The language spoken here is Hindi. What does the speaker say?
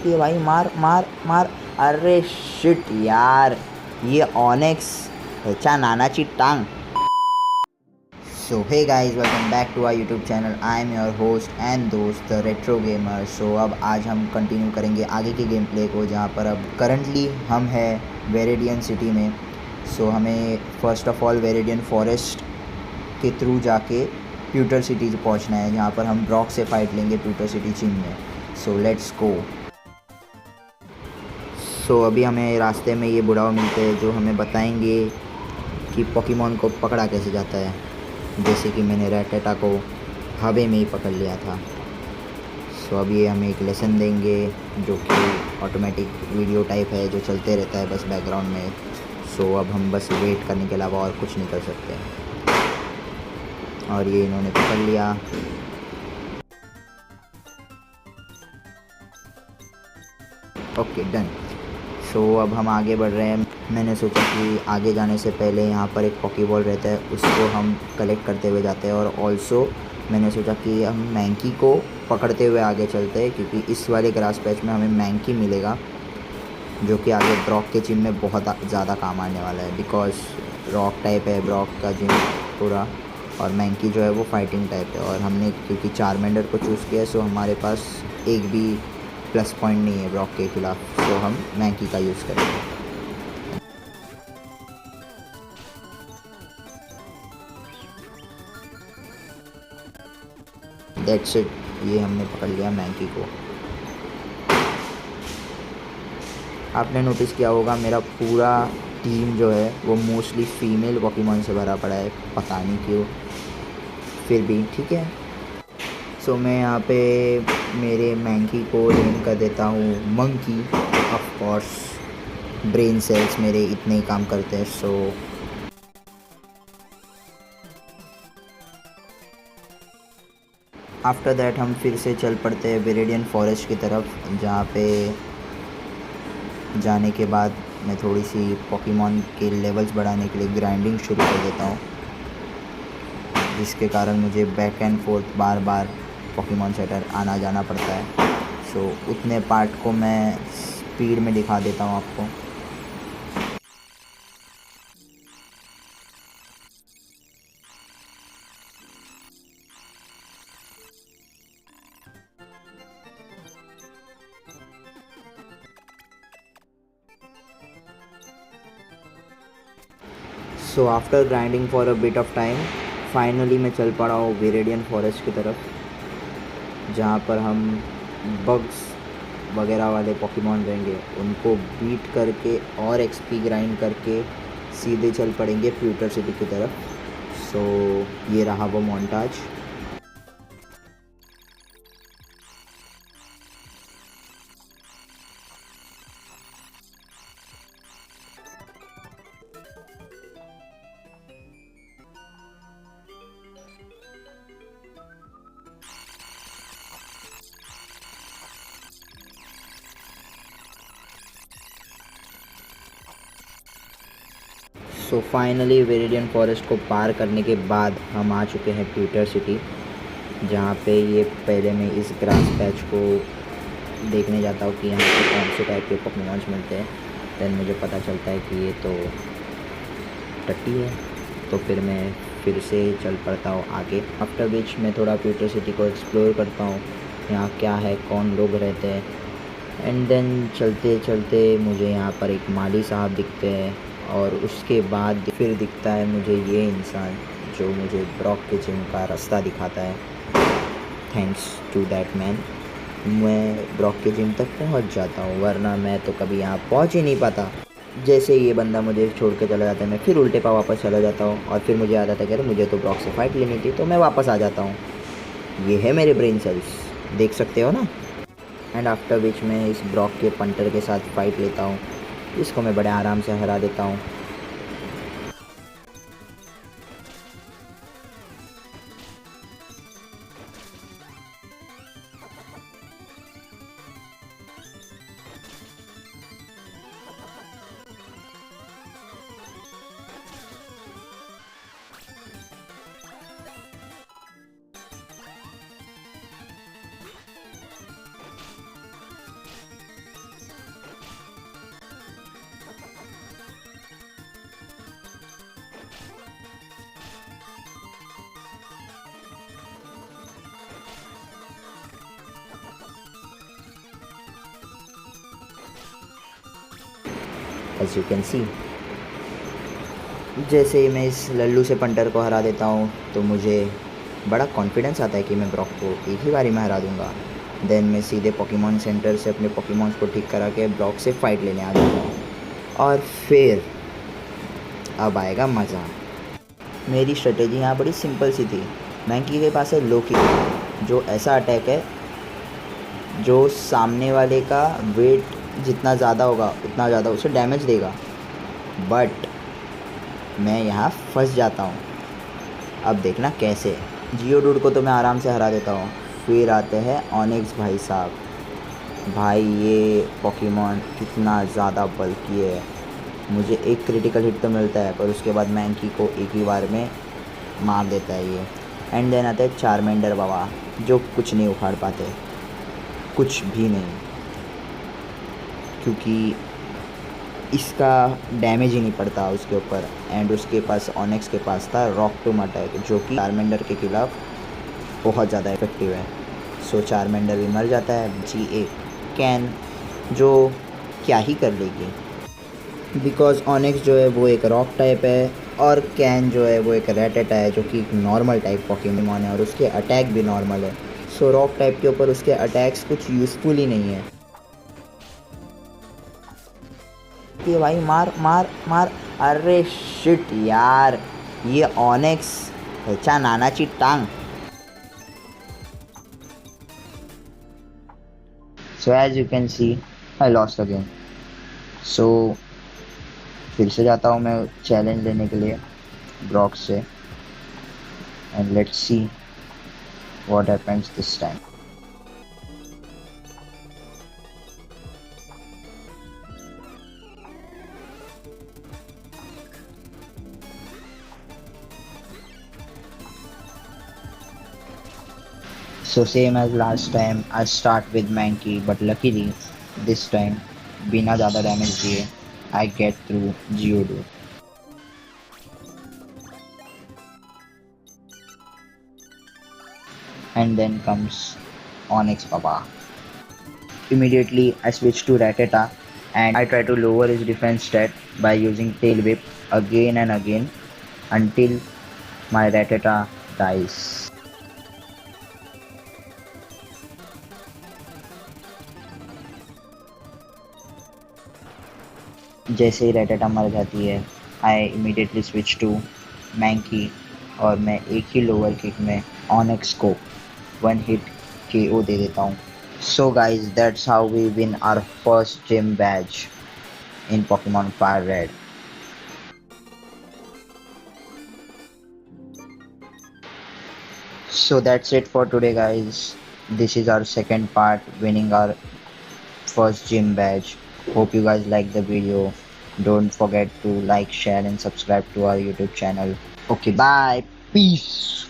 सकती है भाई। मार मार मार। अरे शिट यार, ये ऑनेक्स हेचा नानाची टांग। So hey guys, welcome back to our YouTube channel. I am your host and दोस्त द रेट्रो गेमर। सो अब आज हम कंटिन्यू करेंगे आगे के गेम प्ले को, जहाँ पर अब करंटली हम हैं वेरेडियन सिटी में। सो हमें फ़र्स्ट ऑफ़ ऑल वेरेडियन फॉरेस्ट के थ्रू जाके प्यूटर सिटी पहुँचना है, जहाँ पर हम ब्रॉक से फाइट लेंगे प्यूटर सिटी चीन में। So let's go. सो अभी हमें रास्ते में ये बुढ़ाओ मिलते हैं जो हमें बताएंगे कि पोकेमॉन को पकड़ा कैसे जाता है, जैसे कि मैंने रैटेटा को हवा में ही पकड़ लिया था। सो अब ये हमें एक लेसन देंगे जो कि ऑटोमेटिक वीडियो टाइप है, जो चलते रहता है बस बैकग्राउंड में। सो अब हम बस वेट करने के अलावा और कुछ नहीं कर सकते। और ये इन्होंने पकड़ लिया। Okay done. सो अब हम आगे बढ़ रहे हैं। मैंने सोचा कि आगे जाने से पहले यहाँ पर एक पॉकीबॉल रहता है, उसको हम कलेक्ट करते हुए जाते हैं। और ऑल्सो मैंने सोचा कि हम मैंकी को पकड़ते हुए आगे चलते हैं, क्योंकि इस वाले ग्रास पैच में हमें मैंकी मिलेगा, जो कि आगे ब्रॉक के जिम में बहुत ज़्यादा काम आने वाला है। बिकॉज रॉक टाइप है ब्रॉक का जिम पूरा, और मैंकी जो है वो फाइटिंग टाइप है। और हमने क्योंकि चारमेंडर को चूज़ किया है, सो हमारे पास एक भी प्लस पॉइंट नहीं है ब्रॉक के खिलाफ, तो हम मैंकी का यूज़ करेंगे। दैट्स इट, ये हमने पकड़ लिया मैंकी को। आपने नोटिस किया होगा मेरा पूरा टीम जो है वो मोस्टली फ़ीमेल पोकेमॉन से भरा पड़ा है, पता नहीं क्यों, फिर भी ठीक है। सो मैं यहाँ पे मेरे मैंकी को नेम कर देता हूँ monkey. Of course brain cells मेरे इतने ही काम करते हैं। सो आफ्टर दैट हम फिर से चल पड़ते हैं वेरेडियन फॉरेस्ट की तरफ, जहाँ पे जाने के बाद मैं थोड़ी सी पोकेमॉन के लेवल्स बढ़ाने के लिए ग्राइंडिंग शुरू कर देता हूँ, जिसके कारण मुझे back and fourth bar bar Pokemon centre आना जाना पड़ता है। सो उतने पार्ट को मैं स्पीड में दिखा देता हूँ आपको। So after grinding for a bit of time, finally मैं चल पड़ा हूँ वेरेडियन फॉरेस्ट की तरफ, जहाँ पर हम बग्स वगैरह वाले पोकेमॉन रहेंगे, उनको बीट करके और एक्सपी ग्राइंड करके सीधे चल पड़ेंगे प्यूटर सिटी की तरफ। सो ये रहा वो मोन्टाज। सो फाइनली वेरेडियन फॉरेस्ट को पार करने के बाद हम आ चुके हैं प्यूटर सिटी, जहाँ पे ये पहले मैं इस ग्रास पैच को देखने जाता हूँ कि यहाँ पे कौन से टाइप के पोकेमॉन्स मिलते हैं। देन मुझे पता चलता है कि ये तो टट्टी है, तो फिर मैं फिर से चल पड़ता हूँ आगे। आफ्टर विच मैं थोड़ा प्यूटर सिटी को एक्सप्लोर करता हूँ, यहाँ क्या है, कौन लोग रहते हैं। एंड देन चलते चलते मुझे यहाँ पर एक माली साहब दिखते हैं, और उसके बाद फिर दिखता है मुझे ये इंसान जो मुझे ब्रॉक के जिम का रास्ता दिखाता है। थैंक्स टू दैट मैन मैं ब्रॉक के जिम तक पहुंच जाता हूँ, वरना मैं तो कभी यहाँ पहुंच ही नहीं पाता। जैसे ये बंदा मुझे छोड़ के चला जाता है, मैं फिर उल्टे पाँव वापस चला जाता हूँ, और फिर मुझे याद आता है कि अरे मुझे तो ब्रॉक से फाइट लेनी थी, तो मैं वापस आ जाता हूँ। ये है मेरे ब्रेन सेल्स, देख सकते हो ना। एंड आफ्टर विच मैं इस ब्रॉक के पंटर के साथ फाइट लेता हूँ, इसको मैं बड़े आराम से हरा देता हूँ। As you can see. जैसे ही मैं इस लल्लू से पंटर को हरा देता हूँ तो मुझे बड़ा कॉन्फिडेंस आता है कि मैं ब्रॉक को एक ही बारी में हरा दूँगा। देन मैं सीधे पोकेमॉन सेंटर से अपने पोकेमॉन्स को ठीक करा के ब्रॉक से फ़ाइट लेने आ जाता हूँ। और फिर अब आएगा मज़ा। मेरी स्ट्रेटेजी यहाँ बड़ी सिंपल सी थी। मैंकी के पास है लोकी, जो ऐसा अटैक है जो सामने वाले का वेट जितना ज़्यादा होगा उतना ज़्यादा उसे डैमेज देगा। बट मैं यहाँ फंस जाता हूँ। अब देखना कैसे। जियोडूड को तो मैं आराम से हरा देता हूँ। फिर आते हैं ऑनिक्स भाई साहब। भाई ये पोकेमॉन कितना ज़्यादा बल्कि है। मुझे एक क्रिटिकल हिट तो मिलता है पर उसके बाद मैंकी को एक ही बार में मार देता है ये। एंड देन आते हैं चारमेंडर बाबा, जो कुछ नहीं उखाड़ पाते, कुछ भी नहीं, क्योंकि इसका डैमेज ही नहीं पड़ता उसके ऊपर। एंड उसके पास ऑनिक्स के पास था रॉक टूम अटैक, जो कि चारमेंडर के खिलाफ बहुत ज़्यादा इफेक्टिव है। सो चारमेंडर भी मर जाता है। जी एक कैन, जो क्या ही कर लेगी, बिकॉज ऑनिक्स जो है वो एक रॉक टाइप है और कैन जो है वो एक रैटेटा है, जो कि एक नॉर्मल टाइप पोकेमॉन है और उसके अटैक भी नॉर्मल है। सो रॉक टाइप के ऊपर उसके अटैक्स कुछ यूज़फुल ही नहीं है। ये भाई मार मार मार। अरे शिट यार, ये ऑनिक्स ह्याच्या नानाची टांग। So as you can see I lost again. So फिर से जाता हूँ मैं चैलेंज लेने के लिए ब्रॉक से। And let's see what happens this time. So same as last time, I start with Mankey, but luckily this time बिना ज़्यादा डैमेज दिए I get through Geodude. And then comes Onyx Papa. Immediately I switch to Rattata and I try to lower his defense stat by using Tail Whip again and again until my Rattata dies. जैसे ही रेटेटा मर जाती है I immediately switch to Mankey और मैं एक ही लोअर किक में ऑनिक्स को वन हिट KO दे देता हूँ। So guys that's how we win our first gym badge in Pokemon Fire Red. So that's it for today guys. This is our second part, winning our first gym badge. Hope you guys like the video. Don't forget to like, share and subscribe to our YouTube channel. Okay, bye. Peace.